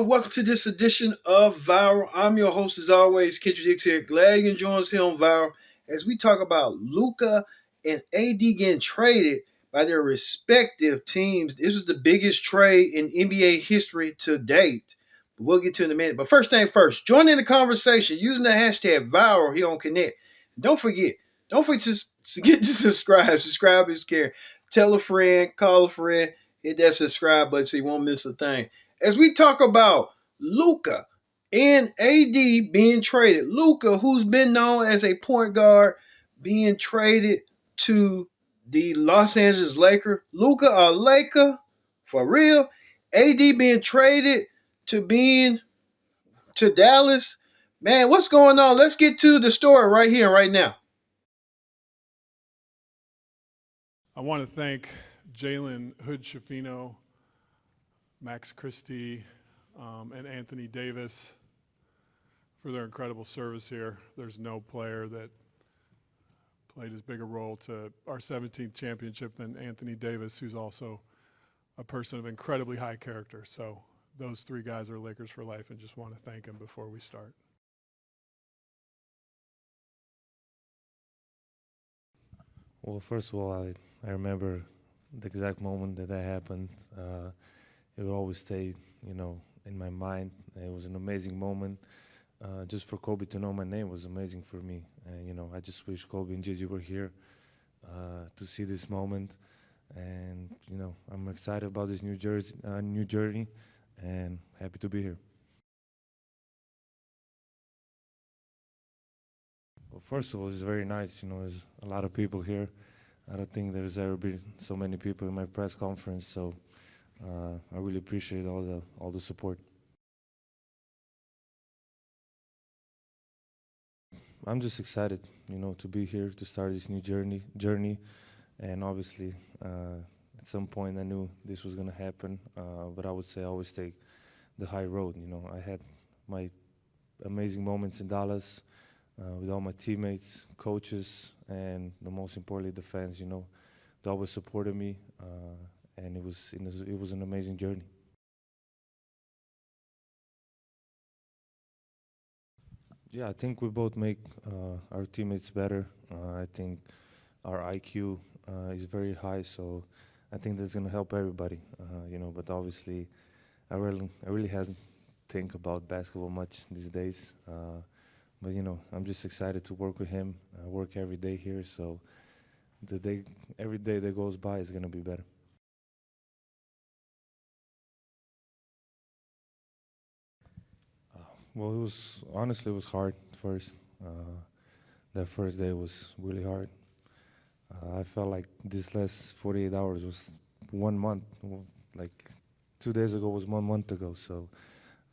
everyone. Welcome to this edition of Viral. I'm your host, as always, Kendrick Dix here. Glad you can join us here on Viral as we talk about Luka and AD getting traded by their respective teams. This was the biggest trade in NBA history to date. But we'll get to it in a minute. But first thing first, join in the conversation using the hashtag Viral here on Connect. Don't forget to get to subscribe. Subscribe is care. Tell a friend, call a friend, hit that subscribe button so you won't miss a thing. As we talk about Luka and AD being traded, Luka, who's been known as a point guard, being traded to the Los Angeles Lakers. Luka, a Laker for real. AD being traded to Dallas. Man, what's going on? Let's get to the story right here, right now. I want to thank Jalen Hood-Schifino, Max Christie, and Anthony Davis for their incredible service here. There's no player that played as big a role to our 17th championship than Anthony Davis, who's also a person of incredibly high character. So those three guys are Lakers for life, and just want to thank them before we start. Well, first of all, I remember the exact moment that happened. It will always stay, in my mind. It was an amazing moment. Just for Kobe to know my name was amazing for me. And, I just wish Kobe and Gigi were here to see this moment. And, I'm excited about this new journey, and happy to be here. Well, first of all, it's very nice. There's a lot of people here. I don't think there's ever been so many people in my press conference, so I really appreciate all the support. I'm just excited, to be here to start this new journey, and obviously, at some point I knew this was gonna happen, but I would say I always take the high road. I had my amazing moments in Dallas. With all my teammates, coaches, and the most importantly, the fans. They always supported me, and it was an amazing journey. Yeah, I think we both make our teammates better. I think our IQ is very high, so I think that's gonna help everybody. But obviously, I really haven't think about basketball much these days. But I'm just excited to work with him. I work every day here, so every day that goes by is gonna be better. Well, it was hard first. That first day was really hard. I felt like this last 48 hours was 1 month. Like 2 days ago was 1 month ago. So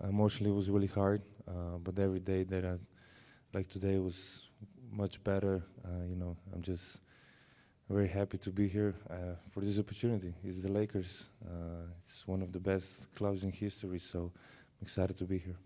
emotionally, it was really hard. But every day like today was much better. I'm just very happy to be here for this opportunity. It's the Lakers. It's one of the best clubs in history, so I'm excited to be here.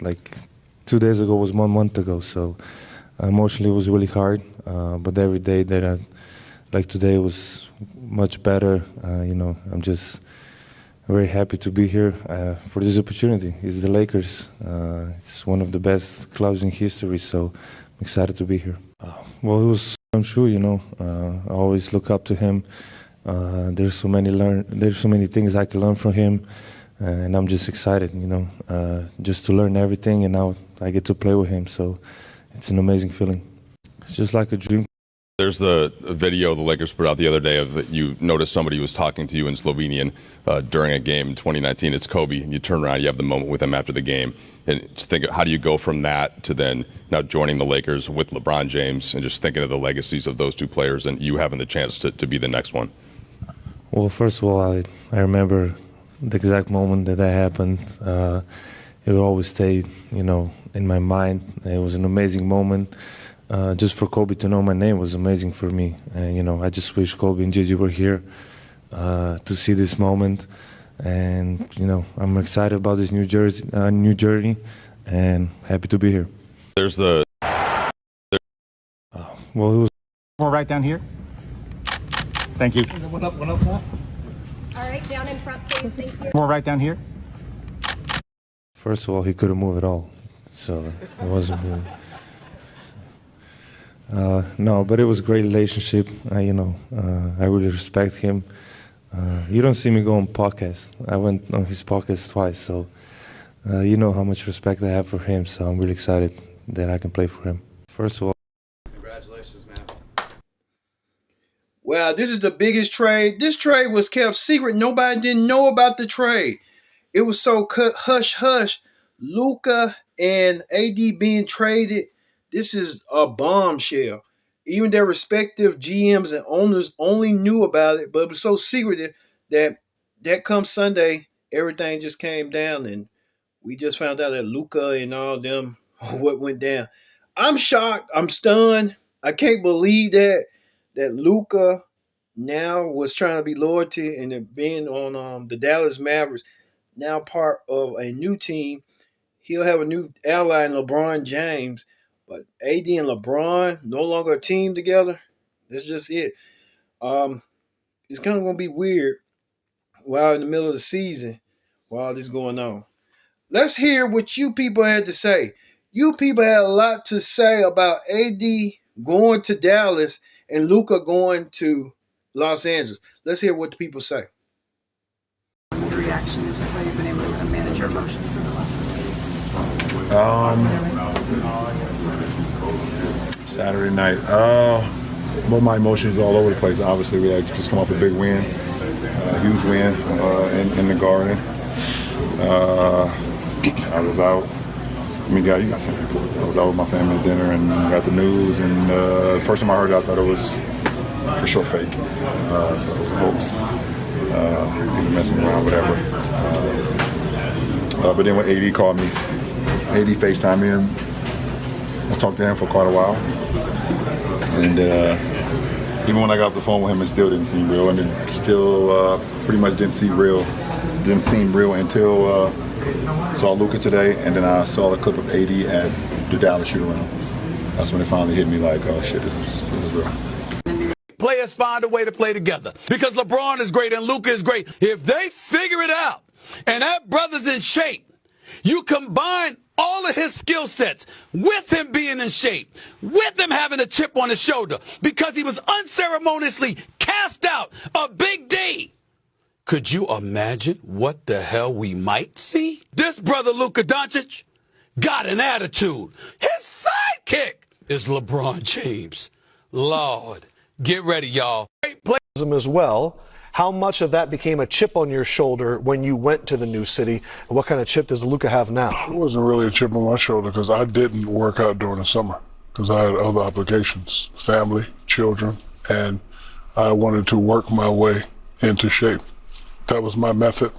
like 2 days ago was 1 month ago. So emotionally, it was really hard. But every day that like today was much better. I'm just very happy to be here for this opportunity. It's the Lakers. It's one of the best clubs in history, so I'm excited to be here. Well, it was I'm sure, I always look up to him. There's so many things I can learn from him, and I'm just excited, just to learn everything, and now I get to play with him. So it's an amazing feeling. It's just like a dream. There's the video the Lakers put out the other day of you noticed somebody was talking to you in Slovenian during a game in 2019. It's Kobe, and you turn around, you have the moment with him after the game. And just think, how do you go from that to then now joining the Lakers with LeBron James and just thinking of the legacies of those two players and you having the chance to be the next one? Well, first of all, I remember the exact moment that happened. It will always stay, in my mind. It was an amazing moment. Just for Kobe to know my name was amazing for me. And, I just wish Kobe and Gigi were here to see this moment. And, I'm excited about this new journey, and happy to be here. There's the... Well, it was... More right down here. Thank you. One up top. All right, down in front, please. Thank you. More right down here. First of all, he couldn't move at all, so it wasn't really... No, but it was a great relationship. I really respect him. You don't see me go on podcast. I went on his podcast twice, so you know how much respect I have for him. So I'm really excited that I can play for him. First of all, Congratulations, man. Well, this is the biggest trade. This trade was kept secret. Nobody didn't know about the trade. It was so hush hush. Luka and AD being traded. This is a bombshell. Even their respective GMs and owners only knew about it, but it was so secretive that come Sunday, everything just came down, and we just found out that Luka and all them what went down. I'm shocked. I'm stunned. I can't believe that Luka now was trying to be loyalty and being on the Dallas Mavericks, now part of a new team. He'll have a new ally in LeBron James, but AD and LeBron no longer a team together. That's just it. It's kind of going to be weird while in the middle of the season, while this is going on. Let's hear what you people had to say. You people had a lot to say about AD going to Dallas and Luka going to Los Angeles. Let's hear what the people say. Reaction and just how you've been able to manage your emotions in the last 7 days? Saturday night. Well, my emotions all over the place. Obviously, we had just come off a big win, a huge win in the Garden. I was out. You got some people. I was out with my family at dinner and got the news. And the first time I heard it, I thought it was for sure fake. It was a hoax. People messing around, whatever. But then when AD called me, AD FaceTimed me, and I talked to him for quite a while. And even when I got off the phone with him, it still didn't seem real. And it still pretty much didn't seem real until saw Luka today, and then I saw the clip of AD at the Dallas shoot-around. That's when it finally hit me like, oh shit, this is real. Players find a way to play together because LeBron is great and Luka is great. If they figure it out and that brother's in shape, you combine all of his skill sets with him being in shape, with him having a chip on his shoulder because he was unceremoniously cast out a big D. Could you imagine what the hell we might see? This brother Luka Doncic got an attitude. His sidekick is LeBron James. Lord, get ready, y'all. Great play. As well. How much of that became a chip on your shoulder when you went to the new city? And what kind of chip does Luka have now? It wasn't really a chip on my shoulder because I didn't work out during the summer because I had other obligations, family, children, and I wanted to work my way into shape. That was my method.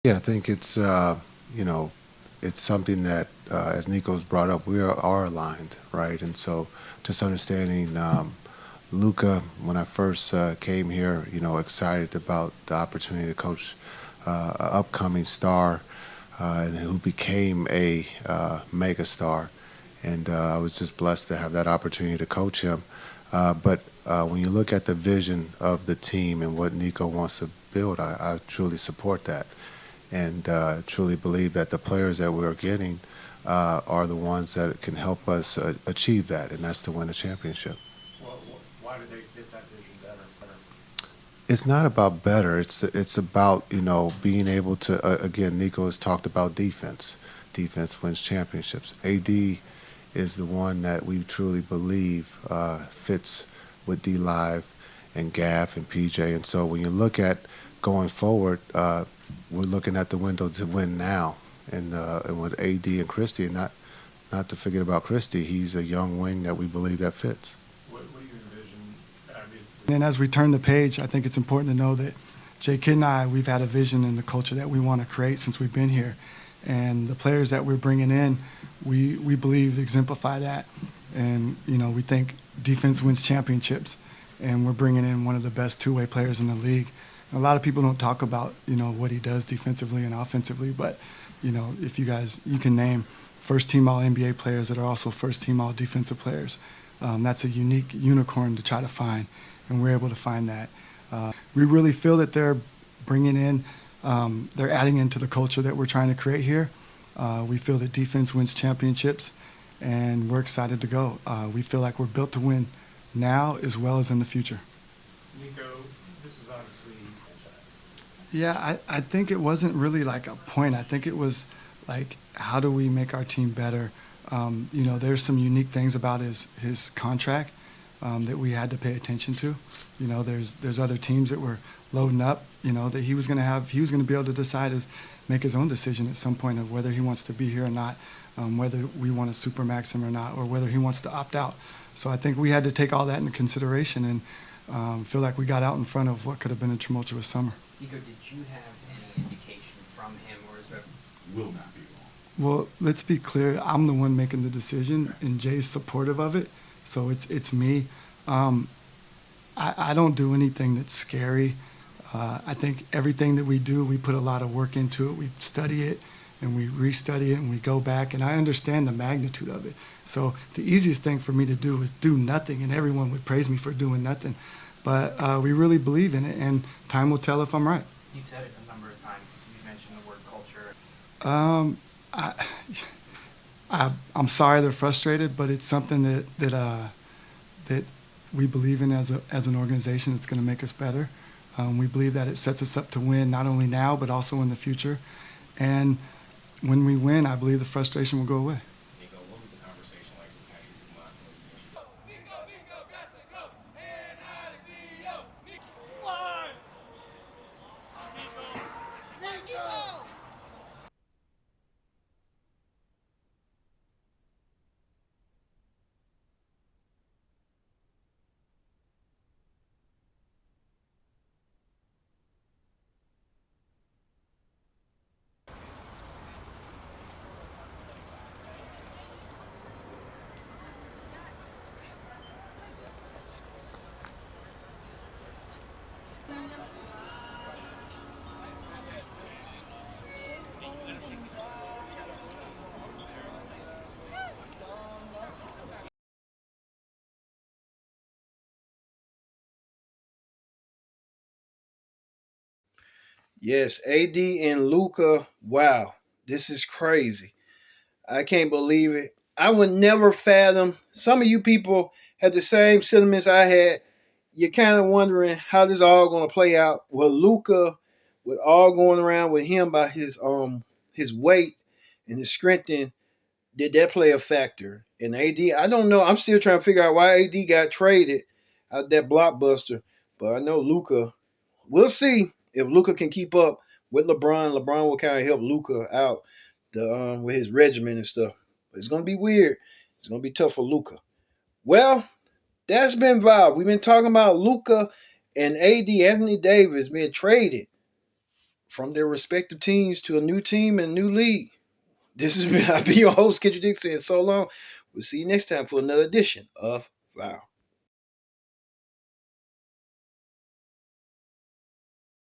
Yeah, I think it's it's something that, as Nico's brought up, we are aligned, right? And so, just understanding Luca, when I first came here, excited about the opportunity to coach an upcoming star, and who became a mega star, and I was just blessed to have that opportunity to coach him. But when you look at the vision of the team and what Nico wants to build, I truly support that and truly believe that the players that we're getting are the ones that can help us achieve that, and that's to win a championship. Well, why did they fit that vision better? It's not about better. It's about being able to again. Nico has talked about defense. Defense wins championships. AD is the one that we truly believe fits with D Live and Gaff and PJ. And so when you look at going forward, we're looking at the window to win now. And with AD and Christie, and not to forget about Christie, he's a young wing that we believe that fits. What do you envision? And as we turn the page, I think it's important to know that Jay Kidd and I, we've had a vision in the culture that we want to create since we've been here. And the players that we're bringing in, we believe exemplify that. And, we think defense wins championships. And we're bringing in one of the best two-way players in the league. And a lot of people don't talk about, what he does defensively and offensively. But, if you can name first-team All-NBA players that are also first-team All-Defensive players. That's a unique unicorn to try to find. And we're able to find that. We really feel that they're bringing in, they're adding into the culture that we're trying to create here. We feel that defense wins championships, and we're excited to go. We feel like we're built to win now as well as in the future. Nico, this is obviously franchise. Yeah, I think it wasn't really like a point. I think it was like, how do we make our team better? There's some unique things about his contract that we had to pay attention to. There's other teams that were loading up, that he was going to be able to decide make his own decision at some point of whether he wants to be here or not, whether we want to supermax him or not, or whether he wants to opt out. So I think we had to take all that into consideration and feel like we got out in front of what could have been a tumultuous summer. Nico, did you have any indication from him, or is that Will not be long? Well, let's be clear. I'm the one making the decision, and Jay's supportive of it. So it's me. I don't do anything that's scary. I think everything that we do, we put a lot of work into it. We study it, and we restudy it, and we go back, and I understand the magnitude of it. So the easiest thing for me to do is do nothing, and everyone would praise me for doing nothing. But we really believe in it, and time will tell if I'm right. You've said it a number of times. You mentioned the word culture. I'm sorry they're frustrated, but it's something that we believe in as an organization. It's going to make us better. We believe that it sets us up to win not only now but also in the future. And when we win, I believe the frustration will go away. Nico, what was the conversation like with Patrick Dumont? Yes, AD and Luca. Wow, this is crazy. I can't believe it. I would never fathom. Some of you people had the same sentiments I had. You're kind of wondering how this all going to play out. Well, Luca, with all going around with him by his weight and his strength, did that play a factor? And AD, I don't know. I'm still trying to figure out why AD got traded out that blockbuster. But I know Luca. We'll see if Luca can keep up with LeBron. LeBron will kind of help Luca out with his regimen and stuff. But it's gonna be weird. It's gonna be tough for Luca. Well, that's been Vibe. We've been talking about Luca and AD Anthony Davis being traded from their respective teams to a new team and new league. This has been, I've been your host, Kendrick Dixon, and so long. We'll see you next time for another edition of Vow.